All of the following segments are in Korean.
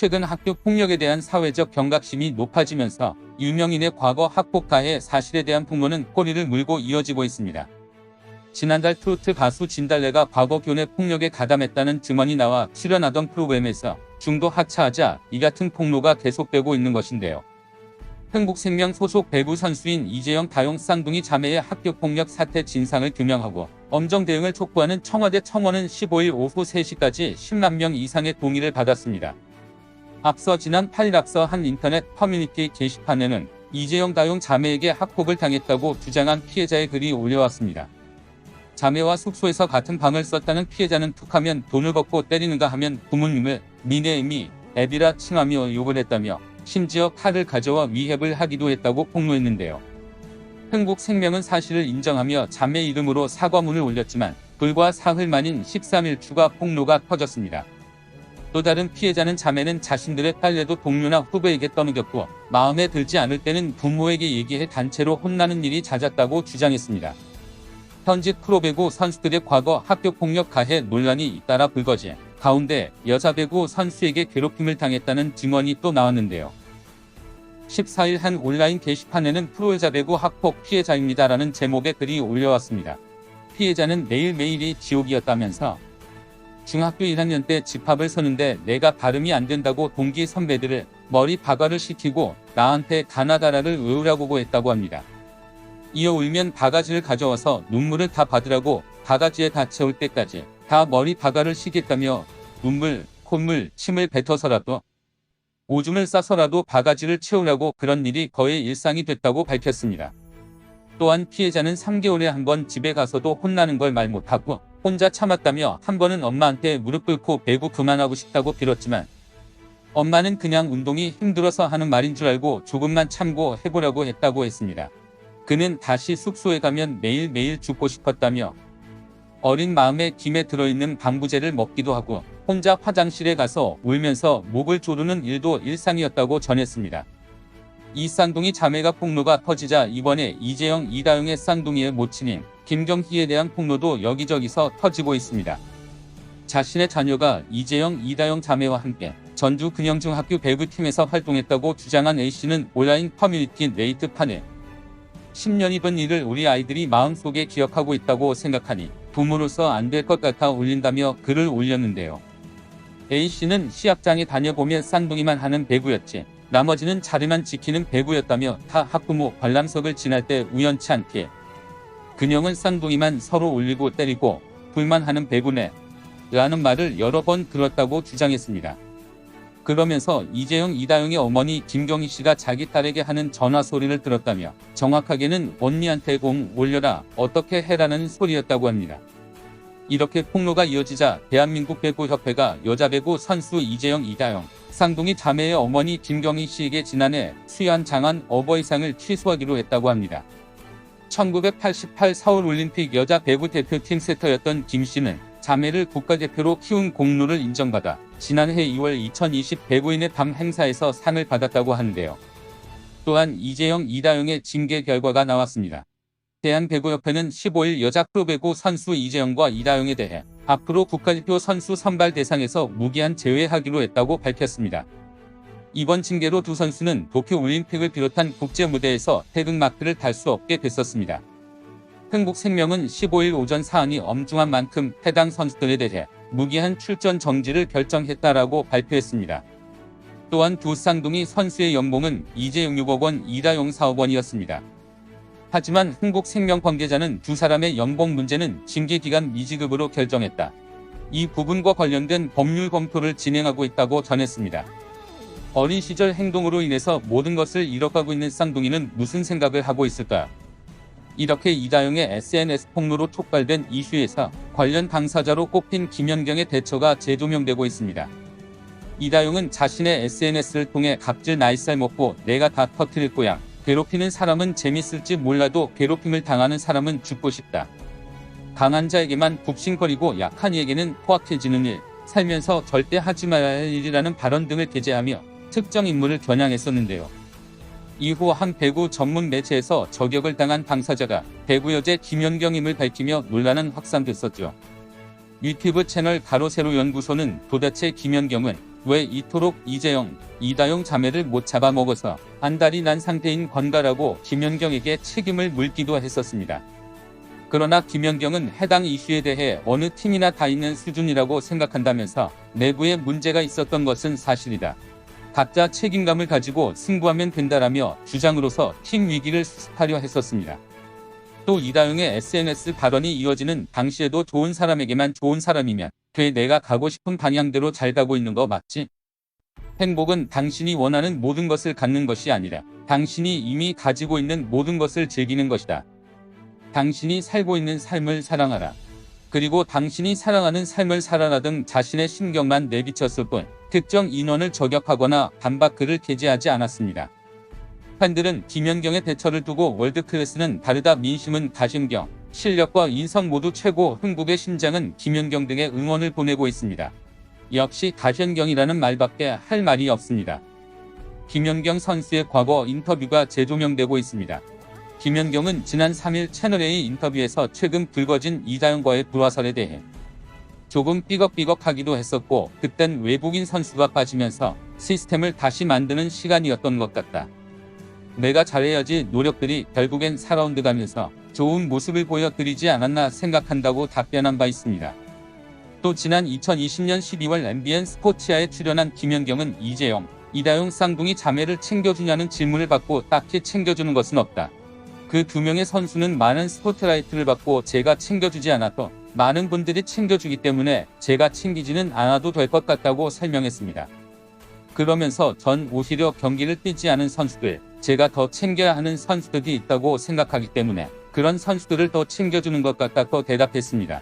최근 학교 폭력에 대한 사회적 경각심이 높아지면서 유명인의 과거 학폭 가해 사실에 대한 풍문은 꼬리를 물고 이어지고 있습니다. 지난달 트로트 가수 진달래가 과거 교내 폭력에 가담했다는 증언이 나와 출연하던 프로그램에서 중도 하차하자 이 같은 폭로가 계속되고 있는 것인데요. 흥국생명 소속 배구 선수인 이재영 다용 쌍둥이 자매의 학교폭력 사태 진상을 규명하고 엄정 대응을 촉구하는 청와대 청원은 15일 오후 3시까지 10만 명 이상의 동의를 받았습니다. 앞서 지난 8일 한 인터넷 커뮤니티 게시판에는 이재영 다용 자매에게 학폭을 당했다고 주장한 피해자의 글이 올려왔습니다. 자매와 숙소에서 같은 방을 썼다는 피해자는 툭하면 돈을 걷고 때리는가 하면 부모님을 미네임이 애비라 칭하며 욕을 했다며 심지어 칼을 가져와 위협을 하기도 했다고 폭로했는데요. 흥국생명은 사실을 인정하며 자매 이름으로 사과문을 올렸지만 불과 사흘 만인 13일 추가 폭로가 터졌습니다. 또 다른 피해자는 자매는 자신들의 딸내도 동료나 후배에게 떠넘겼고 마음에 들지 않을 때는 부모에게 얘기해 단체로 혼나는 일이 잦았다고 주장했습니다. 현직 프로배구 선수들의 과거 학교폭력 가해 논란이 잇따라 불거진 가운데 여자 배구 선수에게 괴롭힘을 당했다는 증언이 또 나왔는데요. 14일 한 온라인 게시판에는 프로여자 배구 학폭 피해자입니다라는 제목의 글이 올려왔습니다. 피해자는 매일매일이 지옥이었다면서 중학교 1학년 때 집합을 서는데 내가 발음이 안 된다고 동기 선배들을 머리 바가를 시키고 나한테 가나다라를 외우라고 했다고 합니다. 이어 울면 바가지를 가져와서 눈물을 다 받으라고 바가지에 다 채울 때까지 다 머리 바가를 시켰다며 눈물, 콧물, 침을 뱉어서라도 오줌을 싸서라도 바가지를 채우라고 그런 일이 거의 일상이 됐다고 밝혔습니다. 또한 피해자는 3개월에 한 번 집에 가서도 혼나는 걸 말 못하고 혼자 참았다며 한 번은 엄마한테 무릎 꿇고 배구 그만하고 싶다고 빌었지만 엄마는 그냥 운동이 힘들어서 하는 말인 줄 알고 조금만 참고 해보라고 했다고 했습니다. 그는 다시 숙소에 가면 매일매일 죽고 싶었다며 어린 마음에 김에 들어있는 방부제를 먹기도 하고 혼자 화장실에 가서 울면서 목을 조르는 일도 일상이었다고 전했습니다. 이 쌍둥이 자매가 폭로가 터지자 이번에 이재영, 이다용의 쌍둥이의 모친인 김경희에 대한 폭로도 여기저기서 터지고 있습니다. 자신의 자녀가 이재영, 이다용 자매와 함께 전주 근영중학교 배구팀에서 활동했다고 주장한 A씨는 온라인 커뮤니티 레이트판에 10년이 된 일을 우리 아이들이 마음속에 기억하고 있다고 생각하니 부모로서 안 될 것 같아 올린다며 글을 올렸는데요. A씨는 시합장에 다녀보면 쌍둥이만 하는 배구였지 나머지는 자리만 지키는 배구였다며 타 학부모 관람석을 지날 때 우연치 않게 그녀는 쌍둥이만 서로 울리고 때리고 불만하는 배구네 라는 말을 여러 번 들었다고 주장했습니다. 그러면서 이재영, 이다용의 어머니 김경희 씨가 자기 딸에게 하는 전화 소리를 들었다며 정확하게는 언니한테 공 올려라 어떻게 해라는 소리였다고 합니다. 이렇게 폭로가 이어지자 대한민국 배구협회가 여자배구 선수 이재영, 이다용 쌍둥이 자매의 어머니 김경희 씨에게 지난해 수여한 장안 어버이상을 취소하기로 했다고 합니다. 1988 서울올림픽 여자 배구 대표팀 세터였던 김 씨는 자매를 국가대표로 키운 공로를 인정받아 지난해 2월 2020 배구인의 밤 행사에서 상을 받았다고 하는데요. 또한 이재영, 이다용의 징계 결과가 나왔습니다. 대한배구협회는 15일 여자 프로배구 선수 이재영과 이다용에 대해 앞으로 국가대표 선수 선발 대상에서 무기한 제외하기로 했다고 밝혔습니다. 이번 징계로 두 선수는 도쿄올림픽을 비롯한 국제무대에서 태극마크를 달 수 없게 됐었습니다. 흥국생명은 15일 오전 사안이 엄중한 만큼 해당 선수들에 대해 무기한 출전 정지를 결정했다라고 발표했습니다. 또한 두 쌍둥이 선수의 연봉은 이재영 6억 원, 이다용 4억 원이었습니다. 하지만 흥국생명 관계자는 두 사람의 연봉 문제는 징계기간 미지급으로 결정했다. 이 부분과 관련된 법률 검토를 진행하고 있다고 전했습니다. 어린 시절 행동으로 인해서 모든 것을 잃어가고 있는 쌍둥이는 무슨 생각을 하고 있을까? 이렇게 이다용의 SNS 폭로로 촉발된 이슈에서 관련 당사자로 꼽힌 김연경의 대처가 재조명되고 있습니다. 이다용은 자신의 SNS를 통해 갑질 나이살 먹고 내가 다 터뜨릴 거야. 괴롭히는 사람은 재밌을지 몰라도 괴롭힘을 당하는 사람은 죽고 싶다. 강한 자에게만 굽신거리고 약한 이에게는 포악해지는 일, 살면서 절대 하지 말아야 할 일이라는 발언 등을 게재하며 특정 인물을 겨냥했었는데요. 이후 한 배구 전문 매체에서 저격을 당한 당사자가 배구 여제 김연경임을 밝히며 논란은 확산됐었죠. 유튜브 채널 가로세로 연구소는 도대체 김연경은 왜 이토록 이재영, 이다용 자매를 못 잡아먹어서 안달이 난 상태인 건가라고 김연경에게 책임을 물기도 했었습니다. 그러나 김연경은 해당 이슈에 대해 어느 팀이나 다 있는 수준이라고 생각한다면서 내부에 문제가 있었던 것은 사실이다. 각자 책임감을 가지고 승부하면 된다라며 주장으로서 팀 위기를 수습하려 했었습니다. 또 이다용의 SNS 발언이 이어지는 당시에도 좋은 사람에게만 좋은 사람이면 돼 내가 가고 싶은 방향대로 잘 가고 있는 거 맞지? 행복은 당신이 원하는 모든 것을 갖는 것이 아니라 당신이 이미 가지고 있는 모든 것을 즐기는 것이다. 당신이 살고 있는 삶을 사랑하라. 그리고 당신이 사랑하는 삶을 살아라 등 자신의 심경만 내비쳤을 뿐 특정 인원을 저격하거나 반박글을 게재하지 않았습니다. 팬들은 김연경의 대처를 두고 월드클래스는 다르다, 민심은 가신경, 실력과 인성 모두 최고, 흥국의 심장은 김연경 등의 응원을 보내고 있습니다. 역시 가신경이라는 말밖에 할 말이 없습니다. 김연경 선수의 과거 인터뷰가 재조명되고 있습니다. 김연경은 지난 3일 채널A 인터뷰에서 최근 불거진 이다용과의 불화설에 대해 조금 삐걱삐걱하기도 했었고, 그땐 외국인 선수가 빠지면서 시스템을 다시 만드는 시간이었던 것 같다. 내가 잘해야지 노력들이 결국엔 4라운드 가면서 좋은 모습을 보여드리지 않았나 생각한다고 답변한 바 있습니다. 또 지난 2020년 12월 MBN 스포츠아에 출연한 김연경은 이재영, 이다용 쌍둥이 자매를 챙겨주냐는 질문을 받고 딱히 챙겨주는 것은 없다. 그 두 명의 선수는 많은 스포트라이트를 받고 제가 챙겨주지 않아도 많은 분들이 챙겨주기 때문에 제가 챙기지는 않아도 될 것 같다고 설명했습니다. 그러면서 전 오히려 경기를 뛰지 않은 선수들, 제가 더 챙겨야 하는 선수들이 있다고 생각하기 때문에 그런 선수들을 더 챙겨주는 것 같다고 대답했습니다.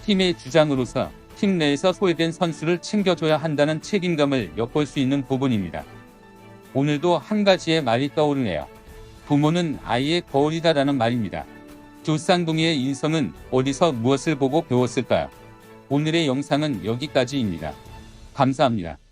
팀의 주장으로서 팀 내에서 소외된 선수를 챙겨줘야 한다는 책임감을 엿볼 수 있는 부분입니다. 오늘도 한 가지의 말이 떠오르네요. 부모는 아이의 거울이다라는 말입니다. 두 쌍둥이의 인성은 어디서 무엇을 보고 배웠을까요? 오늘의 영상은 여기까지입니다. 감사합니다.